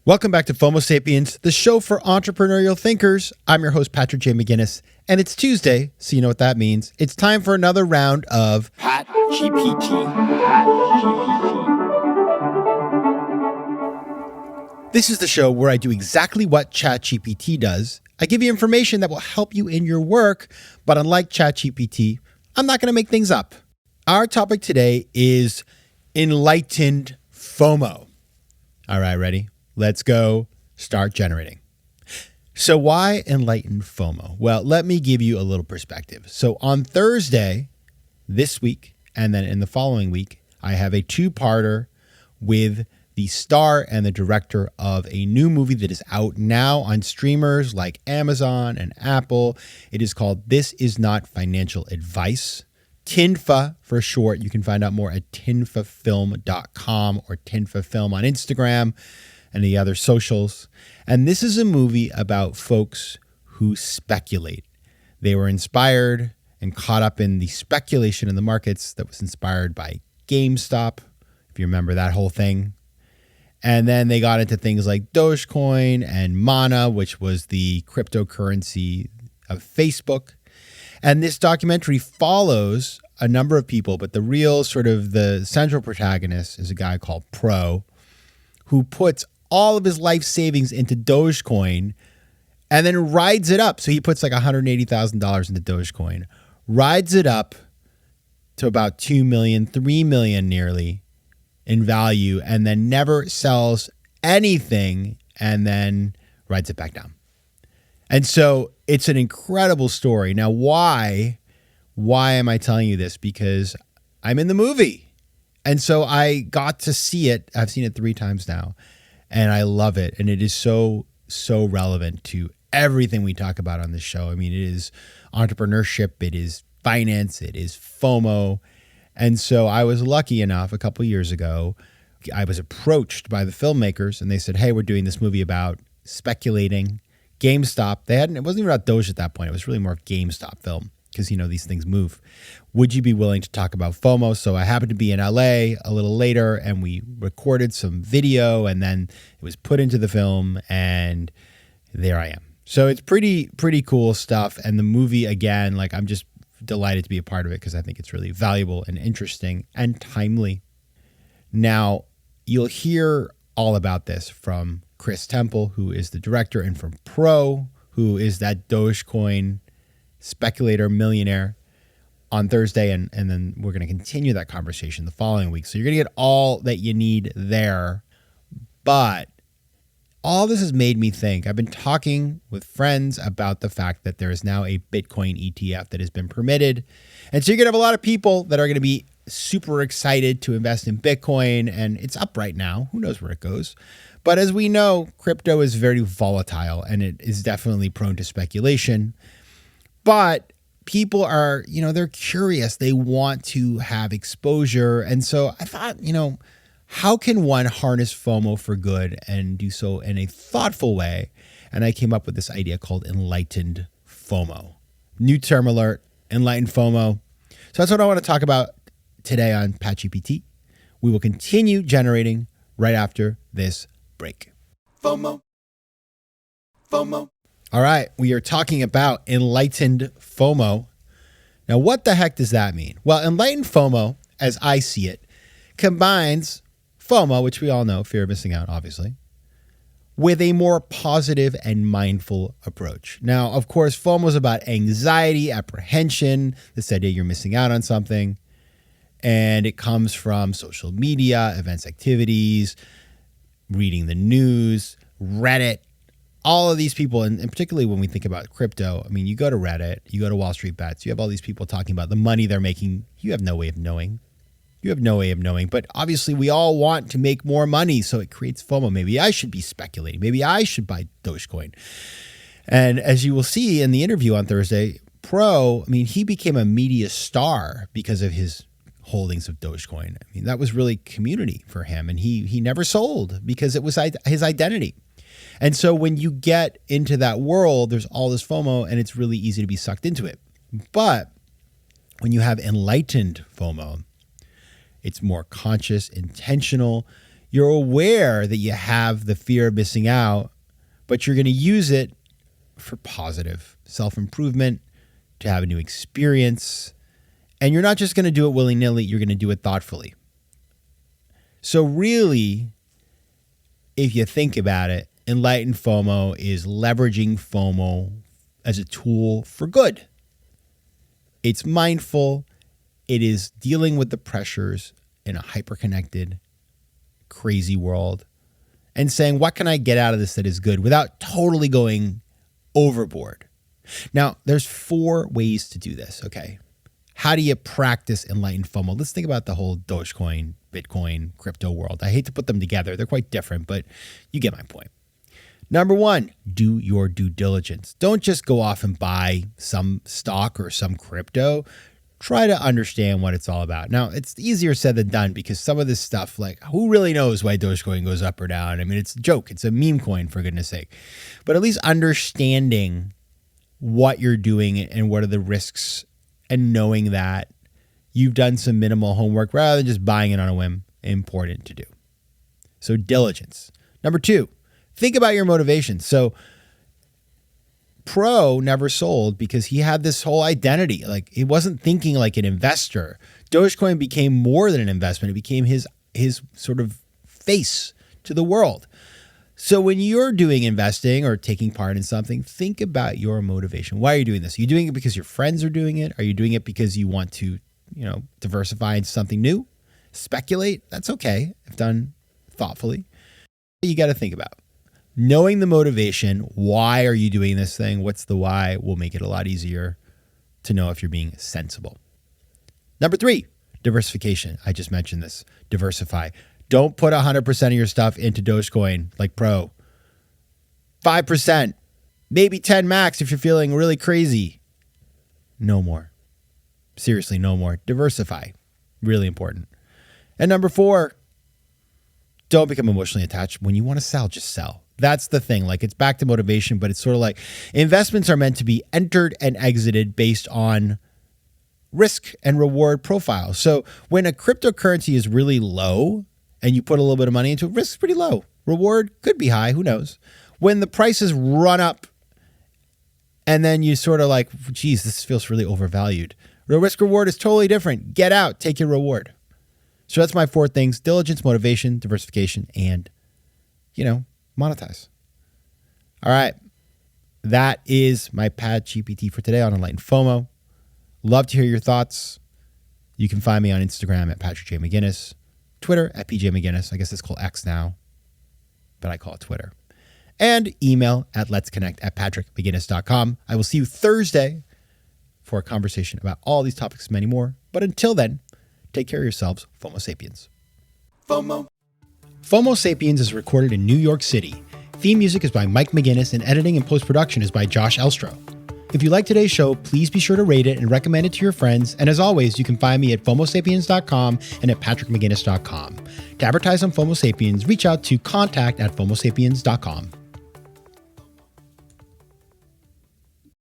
Welcome back to FOMO Sapiens, the show for entrepreneurial thinkers. I'm your host, Patrick J. McGinnis, and it's Tuesday, so you know what that means. It's time for another round of PatGPT. This is the show where I do exactly what ChatGPT does. I give you information that will help you in your work, but unlike ChatGPT, I'm not going to make things up. Our topic today is Enlightened FOMO. All right, ready? Let's go start generating. So why Enlightened FOMO? Well, let me give you a little perspective. So on Thursday, this week, and then in the following week, I have a two-parter with the star and the director of a new movie that is out now on streamers like Amazon and Apple. It is called This Is Not Financial Advice. TINFA for short. You can find out more at tinfafilm.com or tinfafilm on Instagram and the other socials. And this is a movie about folks who speculate. They were inspired and caught up in the speculation in the markets that was inspired by GameStop, if you remember that whole thing. And then they got into things like Dogecoin and Mana, which was the cryptocurrency of Facebook. And this documentary follows a number of people, but the real sort of the central protagonist is a guy called Pro, who puts all of his life savings into Dogecoin and then rides it up. So he puts like $180,000 into Dogecoin, rides it up to about 2 million, 3 million nearly in value, and then never sells anything and then rides it back down. And so it's an incredible story. Now, why am I telling you this? Because I'm in the movie. And so I got to see it. I've seen it 3 times now. And I love it. And it is so relevant to everything we talk about on this show. I mean, it is entrepreneurship. It is finance. It is FOMO. And so I was lucky enough a couple years ago, I was approached by the filmmakers and they said, hey, we're doing this movie about speculating. GameStop, it wasn't even about Doge at that point. It was really more of GameStop film because, these things move. Would you be willing to talk about FOMO? So I happened to be in LA a little later and we recorded some video and then it was put into the film and there I am. So it's pretty cool stuff. And the movie, again, I'm just delighted to be a part of it because I think it's really valuable and interesting and timely. Now, you'll hear all about this from Chris Temple, who is the director, and from Pro, who is that Dogecoin speculator millionaire, on Thursday. And then we're going to continue that conversation the following week. So you're going to get all that you need there. But all this has made me think. I've been talking with friends about the fact that there is now a Bitcoin ETF that has been permitted. And so you're going to have a lot of people that are going to be super excited to invest in Bitcoin. And it's up right now. Who knows where it goes? But as we know, crypto is very volatile and it is definitely prone to speculation. But people are, they're curious. They want to have exposure. And so I thought, how can one harness FOMO for good and do so in a thoughtful way? And I came up with this idea called Enlightened FOMO. New term alert, Enlightened FOMO. So that's what I want to talk about today on PatGPT. We will continue generating right after this break. FOMO. All right, we are talking about Enlightened FOMO. Now, what the heck does that mean? Well, Enlightened FOMO, as I see it, combines FOMO, which we all know, fear of missing out, obviously, with a more positive and mindful approach. Now, of course, FOMO is about anxiety, apprehension, this idea you're missing out on something, and it comes from social media, events, activities, reading the news, Reddit, all of these people, and particularly when we think about crypto, you go to Reddit, you go to Wall Street Bets, you have all these people talking about the money they're making. You have no way of knowing. But obviously we all want to make more money, so it creates FOMO. Maybe I should be speculating. Maybe I should buy Dogecoin. And as you will see in the interview on Thursday, Pro, he became a media star because of his holdings of Dogecoin. That was really community for him, and he never sold because it was his identity. And so when you get into that world, there's all this FOMO and it's really easy to be sucked into it. But when you have enlightened FOMO, it's more conscious, intentional. You're aware that you have the fear of missing out, but you're going to use it for positive self-improvement, to have a new experience. And you're not just going to do it willy-nilly, you're going to do it thoughtfully. So really, if you think about it, Enlightened FOMO is leveraging FOMO as a tool for good. It's mindful. It is dealing with the pressures in a hyper-connected, crazy world and saying, what can I get out of this that is good without totally going overboard? Now, there's 4 ways to do this, okay? How do you practice Enlightened FOMO? Let's think about the whole Dogecoin, Bitcoin, crypto world. I hate to put them together. They're quite different, but you get my point. Number 1, do your due diligence. Don't just go off and buy some stock or some crypto. Try to understand what it's all about. Now, it's easier said than done because some of this stuff, like who really knows why Dogecoin goes up or down? I mean, it's a joke. It's a meme coin, for goodness sake. But at least understanding what you're doing and what are the risks and knowing that you've done some minimal homework rather than just buying it on a whim, important to do. So diligence. Number 2, think about your motivation. So Pro never sold because he had this whole identity. Like he wasn't thinking like an investor. Dogecoin became more than an investment. It became his sort of face to the world. So when you're doing investing or taking part in something, think about your motivation. Why are you doing this? Are you doing it because your friends are doing it? Are you doing it because you want to, diversify into something new? Speculate? That's okay if done thoughtfully. You got to think about knowing the motivation. Why are you doing this thing? What's the why? Will make it a lot easier to know if you're being sensible. Number 3, diversification. I just mentioned this. Diversify. Don't put 100% of your stuff into Dogecoin like Pro. 5%, maybe 10 max if you're feeling really crazy. No more. Seriously, no more. Diversify. Really important. And number 4, don't become emotionally attached. When you want to sell, just sell. That's the thing. Like it's back to motivation, but it's sort of like investments are meant to be entered and exited based on risk and reward profile. So when a cryptocurrency is really low and you put a little bit of money into it, risk is pretty low. Reward could be high. Who knows? When the prices run up and then you sort of like, geez, this feels really overvalued. The risk reward is totally different. Get out, take your reward. So that's my 4 things: diligence, motivation, diversification, and, monetize. All right. That is my PatGPT for today on Enlightened FOMO. Love to hear your thoughts. You can find me on Instagram at Patrick J. McGinnis, Twitter at PJ McGinnis. I guess it's called X now, but I call it Twitter. And email at letsconnect@patrickmcginnis.com. I will see you Thursday for a conversation about all these topics and many more. But until then, take care of yourselves, FOMO Sapiens. FOMO Sapiens is recorded in New York City. Theme music is by Mike McGinnis and editing and post-production is by Josh Elstro. If you like today's show, please be sure to rate it and recommend it to your friends. And as always, you can find me at FOMOSapiens.com and at PatrickMcGinnis.com. To advertise on FOMO Sapiens, reach out to contact@FOMOSapiens.com.